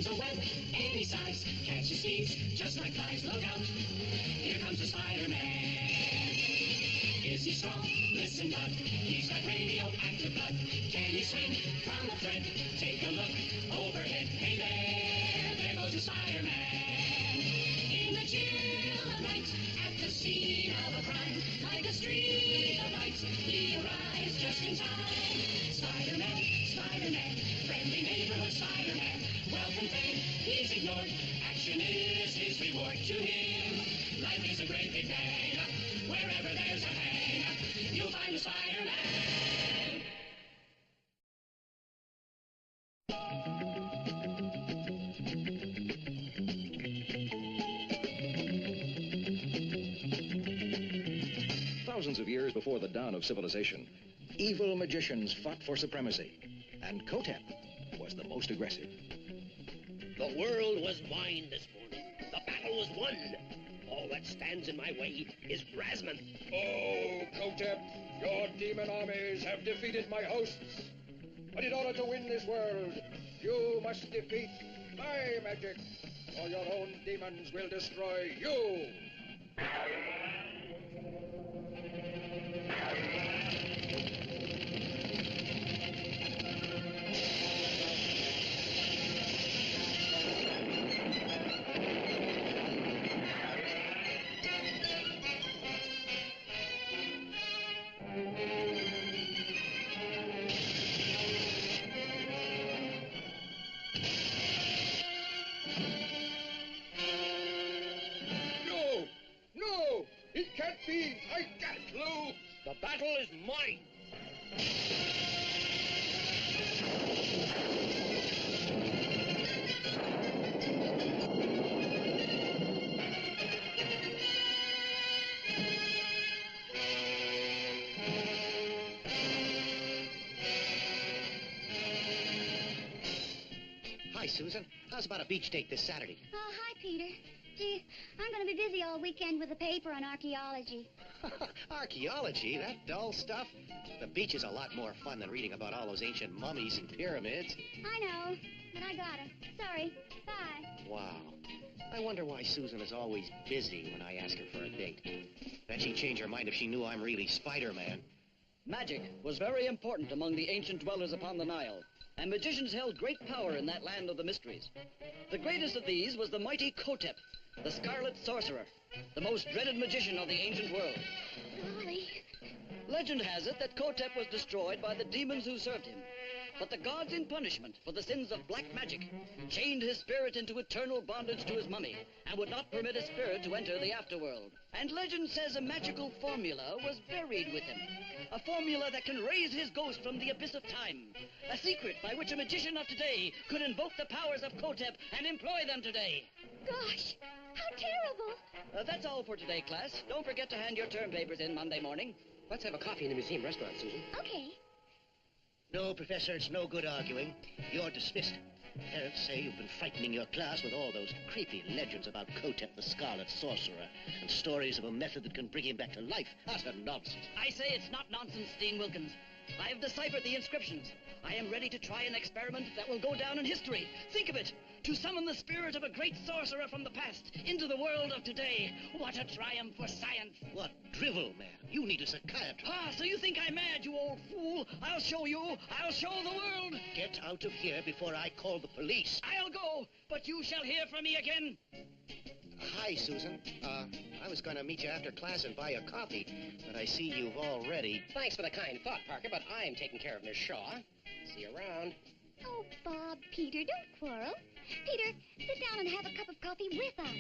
spins a web any size, catches thieves just like flies. Look out, here comes the Spider-Man. Is he strong? Listen, bud, he's got radioactive blood. Can he swing from a thread? Take a look overhead. Hey there goes the Spider-Man. In the chill of night, at the scene of a crime, like a streak of light, he arrives just in time. Spider-Man, Spider-Man, friendly neighborhood Spider-Man. Wealth and fame, he's ignored. Action is his reward to him. Life is a great big bang. Wherever there's a hang, you'll find the Spider-Man. Thousands of years before the dawn of civilization, evil magicians fought for supremacy, and Kotep was the most aggressive. The world was mine this morning. The battle was won. All that stands in my way is Brasman. Oh, Kotep, your demon armies have defeated my hosts. But in order to win this world, you must defeat my magic, or your own demons will destroy you. I got it, Lou! The battle is mine! Hi, Susan. How's about a beach date this Saturday? Oh, hi, Peter. Gee, I'm going to be busy all weekend with the paper on archaeology. Archaeology? That dull stuff? The beach is a lot more fun than reading about all those ancient mummies and pyramids. I know, but I gotta. Sorry. Bye. Wow. I wonder why Susan is always busy when I ask her for a date. Bet she'd change her mind if she knew I'm really Spider-Man. Magic was very important among the ancient dwellers upon the Nile, and magicians held great power in that land of the mysteries. The greatest of these was the mighty Kotep, the Scarlet Sorcerer, the most dreaded magician of the ancient world. Golly. Legend has it that Kotep was destroyed by the demons who served him. But the gods, in punishment for the sins of black magic, chained his spirit into eternal bondage to his mummy and would not permit his spirit to enter the afterworld. And legend says a magical formula was buried with him. A formula that can raise his ghost from the abyss of time. A secret by which a magician of today could invoke the powers of Kotep and employ them today. Gosh, how terrible. That's all for today, class. Don't forget to hand your term papers in Monday morning. Let's have a coffee in the museum restaurant, Susan. Okay. No, Professor, it's no good arguing. You're dismissed. Parents say you've been frightening your class with all those creepy legends about Kotep the Scarlet Sorcerer and stories of a method that can bring him back to life. Utter nonsense. I say it's not nonsense, Dean Wilkins. I have deciphered the inscriptions. I am ready to try an experiment that will go down in history. Think of it. To summon the spirit of a great sorcerer from the past into the world of today. What a triumph for science. What drivel, man. You need a psychiatrist. Ah, so you think I'm mad, you old fool. I'll show you. I'll show the world. Get out of here before I call the police. I'll go, but you shall hear from me again. Hi, Susan. I was going to meet you after class and buy a coffee, but I see you've already... Thanks for the kind thought, Parker, but I'm taking care of Miss Shaw. See you around. Oh, Bob, Peter, don't quarrel. Peter, sit down and have a cup of coffee with us.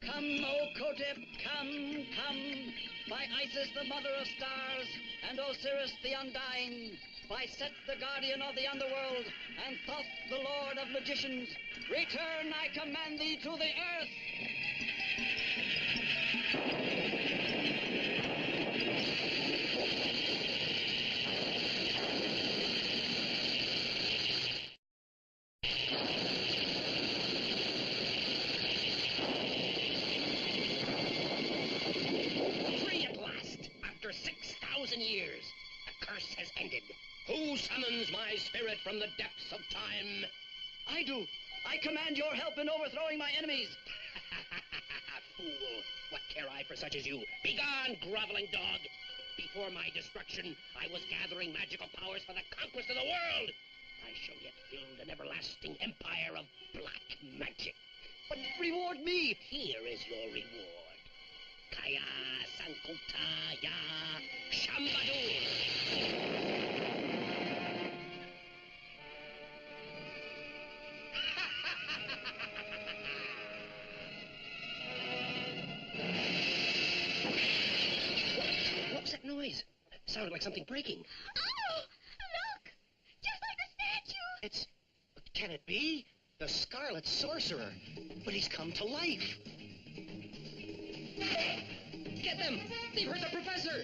Come, O Kotep, come, come. By Isis, the mother of stars, and Osiris, the undying. By Set, the guardian of the underworld, and Thoth, the lord of magicians. Return, I command thee, to the earth. Free at last, after 6,000 years. The curse has ended. Who summons my spirit from the depths of time? I do. I command your help in overthrowing my enemies. Fool! What care I for such as you? Begone, groveling dog! Before my destruction, I was gathering magical powers for the conquest of the world. I shall yet build an everlasting empire of black magic. But reward me. Here is your reward. Kaya Sankota Ya Shambadur. What was that noise? It sounded like something breaking. Oh, look! Just like the statue. It's... Can it be? The Scarlet Sorcerer. But he's come to life. Get them! They've hurt the professor!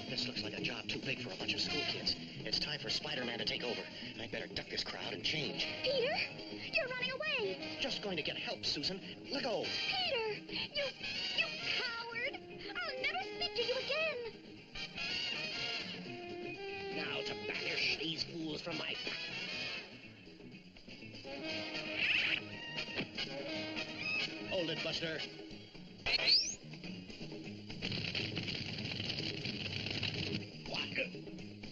This looks like a job too big for a bunch of school kids. It's time for Spider-Man to take over. I'd better duck this crowd and change. Peter, you're running away. Just going to get help, Susan. Let go. Peter, you coward. I'll never speak to you again. Now to banish these fools from my path. Hold it, Buster. What?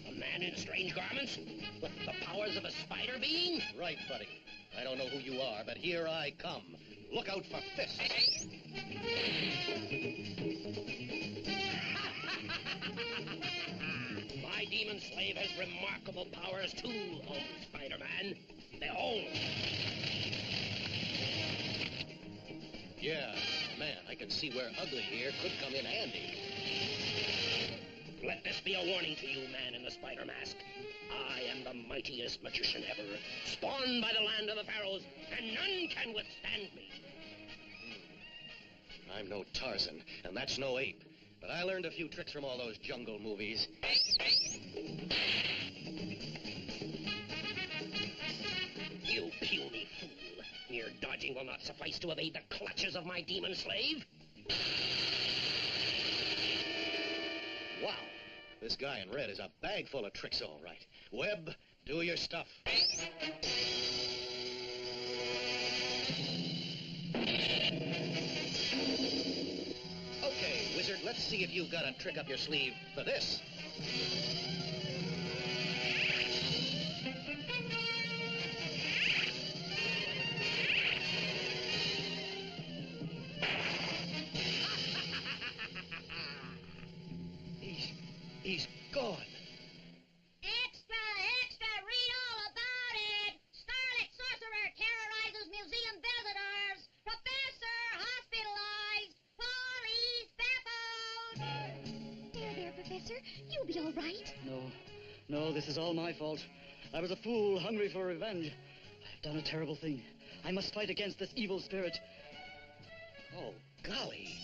A man in strange garments? With the powers of a spider being? Right, buddy. I don't know who you are, but here I come. Look out for fists. My demon slave has remarkable powers too, oh Spider-Man. Behold! Yeah, man, I can see where ugly here could come in handy. Let this be a warning to you, man in the spider mask. I am the mightiest magician ever, spawned by the land of the pharaohs, and none can withstand me. I'm no Tarzan, and that's no ape. But I learned a few tricks from all those jungle movies. You puny fool. Mere dodging will not suffice to evade the clutches of my demon slave. Wow, this guy in red is a bag full of tricks, all right. Webb, do your stuff. Okay, wizard, let's see if you've got a trick up your sleeve for this. He's gone. Extra, extra, read all about it. Scarlet Sorcerer terrorizes museum visitors. Professor hospitalized. Police baffled. There, Professor. You'll be all right. No, this is all my fault. I was a fool, hungry for revenge. I've done a terrible thing. I must fight against this evil spirit. Oh, golly.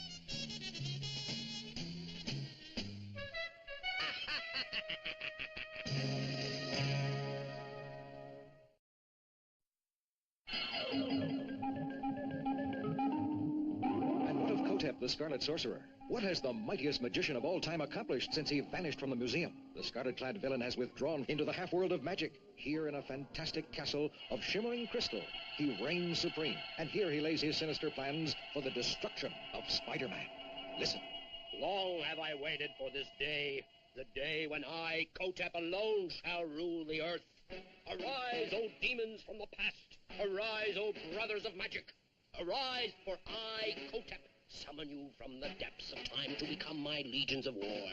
And what of Kotep, the Scarlet Sorcerer? What has the mightiest magician of all time accomplished since he vanished from the museum? The scarlet-clad villain has withdrawn into the half-world of magic. Here in a fantastic castle of shimmering crystal, he reigns supreme. And here he lays his sinister plans for the destruction of Spider-Man. Listen. Long have I waited for this day, the day when I, Kotep alone, shall rule the earth. Arise, O demons from the past. Arise, O brothers of magic. Arise, for I, Kotep, summon you from the depths of time to become my legions of war.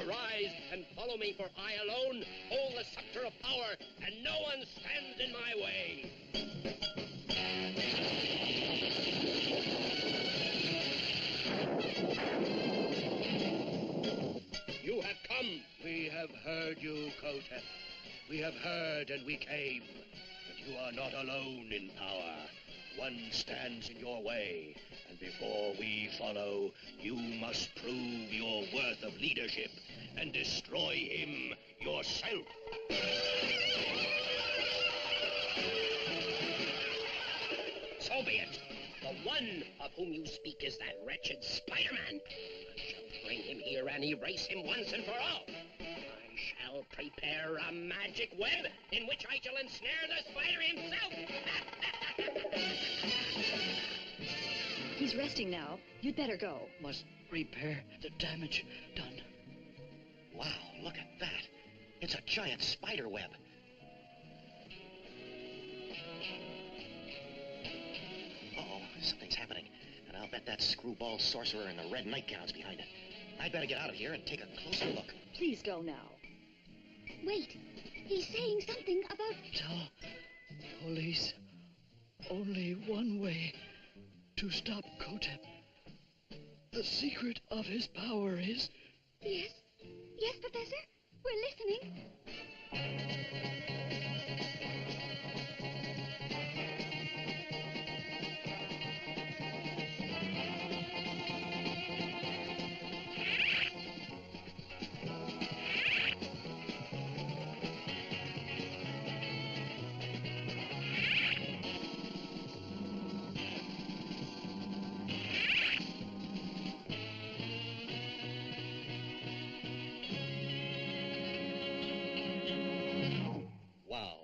Arise and follow me, for I alone hold the scepter of power, and no one stands in my way. You have come. We have heard you, Kotep. We have heard and we came. But you are not alone in power. One stands in your way. And before we follow, you must prove your worth of leadership and destroy him yourself. So be it. The one of whom you speak is that wretched Spider-Man. I shall bring him here and erase him once and for all. I shall Prepare a magic web in which I shall ensnare the spider himself. He's resting now. You'd better go. Must repair the damage done. Wow, look at that. It's a giant spider web. Uh-oh, something's happening. And I'll bet that screwball sorcerer in the red nightgown's behind it. I'd better get out of here and take a closer look. Please go now. Wait. He's saying something about... Tell police only one way to stop Kotep. The secret of his power is... Yes. Yes, Professor. We're listening.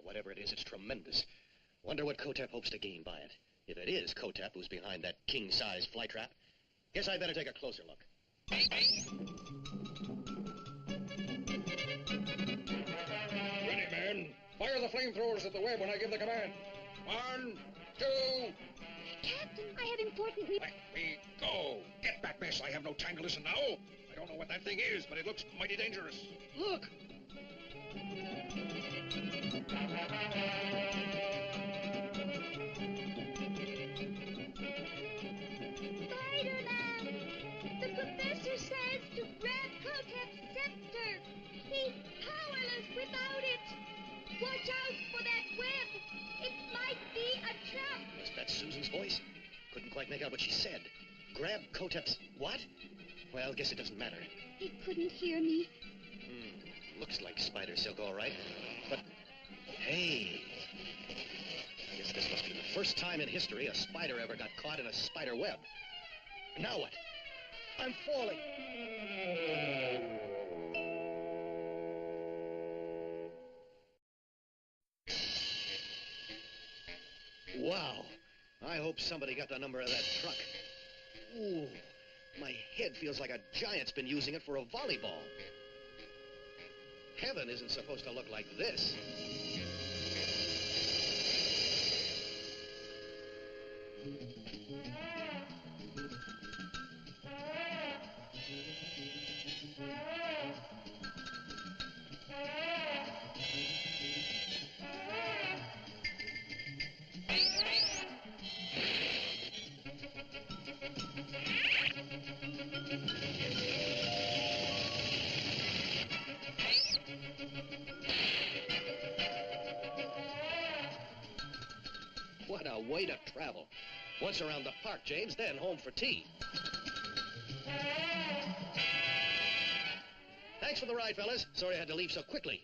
Whatever it is, it's tremendous. Wonder what Kotep hopes to gain by it. If it is Kotep who's behind that king-size flytrap, guess I'd better take a closer look. Ready, men. Fire the flamethrowers at the web when I give the command. 1, 2... Captain, I have important news. Let me go. Get back, miss. I have no time to listen now. I don't know what that thing is, but it looks mighty dangerous. Look! Spider-Man! The professor says to grab Kotep's scepter. He's powerless without it. Watch out for that web. It might be a trap. Was that Susan's voice? Couldn't quite make out what she said. Grab Kotep's what? Well, guess it doesn't matter. He couldn't hear me. Looks like spider silk, all right. But, hey... I guess this must be the first time in history a spider ever got caught in a spider web. Now what? I'm falling. Wow. I hope somebody got the number of that truck. Ooh, my head feels like a giant's been using it for a volleyball. Heaven isn't supposed to look like this. What a way to travel. Once around the park, James, then home for tea. Thanks for the ride, fellas. Sorry I had to leave so quickly.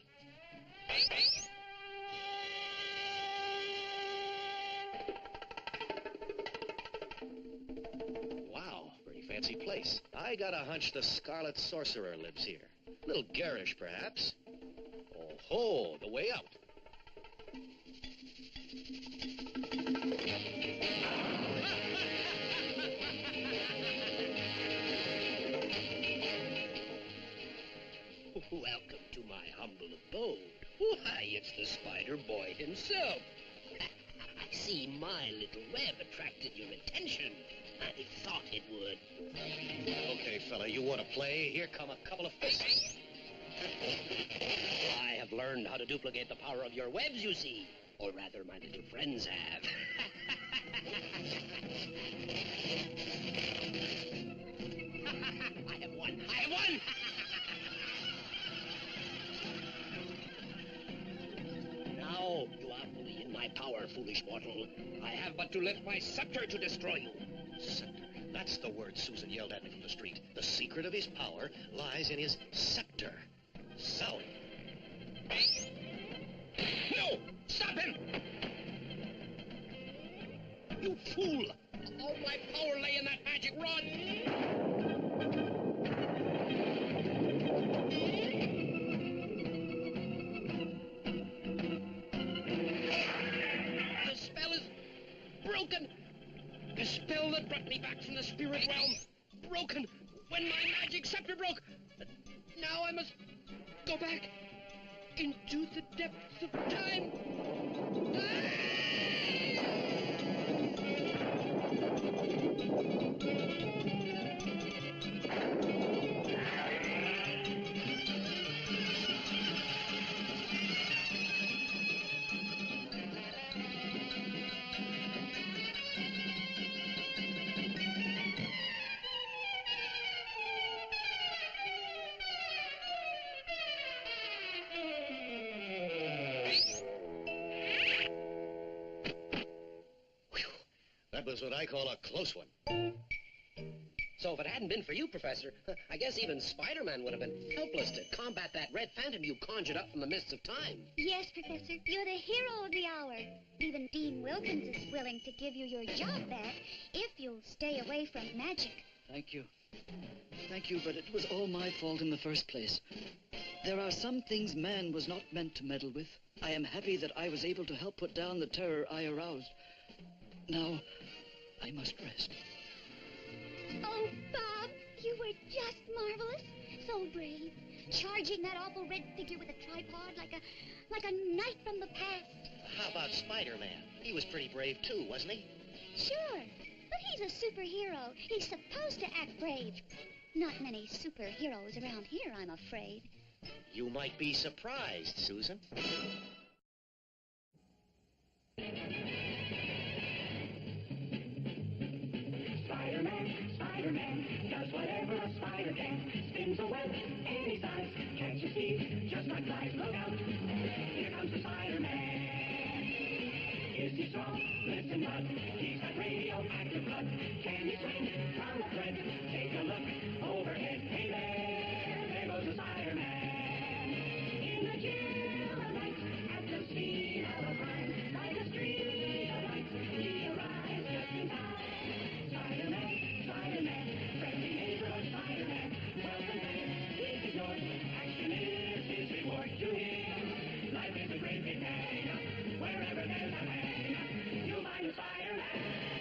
Wow, pretty fancy place. I got a hunch the Scarlet Sorcerer lives here. A little garish, perhaps. Oh-ho, the way out. Welcome to my humble abode. Why, it's the Spider Boy himself. I see my little web attracted your attention. I thought it would. Okay, fella, you want to play? Here come a couple of fists. I have learned how to duplicate the power of your webs, you see. Or rather, my little friends have. I have won! I have won! Now you are fully in my power, foolish mortal. I have but to lift my scepter to destroy you. Scepter. That's the word Susan yelled at me from the street. The secret of his power lies in his scepter. Sound. No! Stop him! You fool! All my power lay in that magic rod! spell that brought me back from the spirit realm. Broken when my magic scepter broke. Now I must go back into the depths of time. That was what I call a close one. So if it hadn't been for you, Professor, I guess even Spider-Man would have been helpless to combat that red phantom you conjured up from the mists of time. Yes, Professor, you're the hero of the hour. Even Dean Wilkins is willing to give you your job back if you'll stay away from magic. Thank you. Thank you, but it was all my fault in the first place. There are some things man was not meant to meddle with. I am happy that I was able to help put down the terror I aroused. Now, I must rest. Oh, Bob, you were just marvelous. So brave. Charging that awful red figure with a tripod like a knight from the past. How about Spider-Man? He was pretty brave, too, wasn't he? Sure, but he's a superhero. He's supposed to act brave. Not many superheroes around here, I'm afraid. You might be surprised, Susan. Spider-Man does whatever a spider can. Spins a web any size, catches thieves just like flies. Look out, here comes the Spider-Man. Is he strong? Listen, bud, he's got radioactive blood. Can he swing from a thread? Take a look overhead. Hey there goes the Spider-Man. In the chill of night, at the scene of a crime, like a streak of light, he arrives just in time. Spider-Man, Spider-Man, friendly neighborhood Spider-Man. Welcome back, he's ignored. Action is his reward to him. Life is a great big hang, wherever there's a hang, you'll find a Spider-Man.